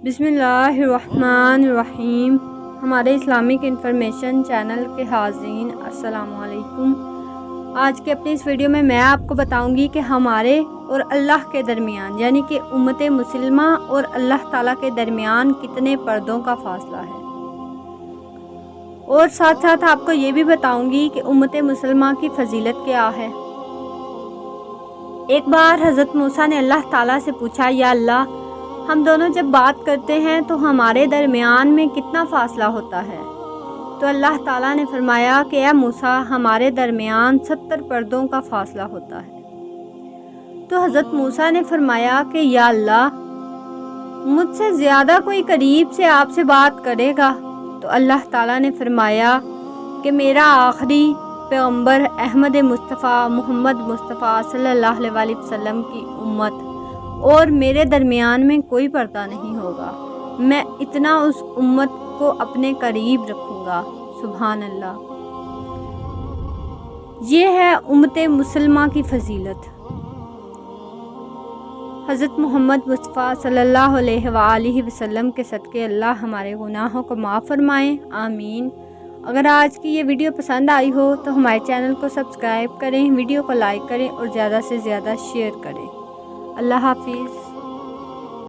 बिस्मिल्लाहिर्रहमानिर्रहीम। हमारे Islamic information channel के हाज़रीन अस्सलाम वालेकुम। आज के अपनी इस वीडियो में मैं आपको बताऊंगी कि हमारे और अल्लाह के दरमियान यानी कि उम्मत मुसलमा और अल्लाह ताला के दरमियान कितने पर्दों का फासला है, और साथ साथ आपको ये भी बताऊंगी कि उम्मत मुसलमा की फजीलत क्या है। एक बार हज़रत मूसा ने अल्लाह ताला से पूछा, या अल्लाह, हम दोनों जब बात करते हैं तो हमारे दरमियान में कितना फ़ासला होता है? तो अल्लाह ताला ने फरमाया कि ए मूसा, हमारे दरमियान 70 पर्दों का फ़ासला होता है। तो हज़रत मूसा ने फरमाया कि या अल्लाह, मुझसे ज़्यादा कोई करीब से आपसे बात करेगा? तो अल्लाह ताला ने फरमाया कि मेरा आखिरी पैगम्बर अहमद मुस्तफ़ा मोहम्मद मुस्तफ़ा सल्लल्लाहु अलैहि वसल्लम की उम्मत और मेरे दरमियान में कोई पर्दा नहीं होगा। मैं इतना उस उम्मत को अपने करीब रखूँगा। सुभान अल्लाह। ये है उम्मत मुसलमा की फजीलत। हज़रत मोहम्मद मुस्तफ़ा सल्लल्लाहु अलैहि वसल्लम के सदक़े अल्लाह हमारे गुनाहों को माफ़ फरमाएँ, आमीन। अगर आज की ये वीडियो पसंद आई हो तो हमारे चैनल को सब्सक्राइब करें, वीडियो को लाइक करें और ज़्यादा से ज़्यादा शेयर करें। अल्लाह हाफिज़।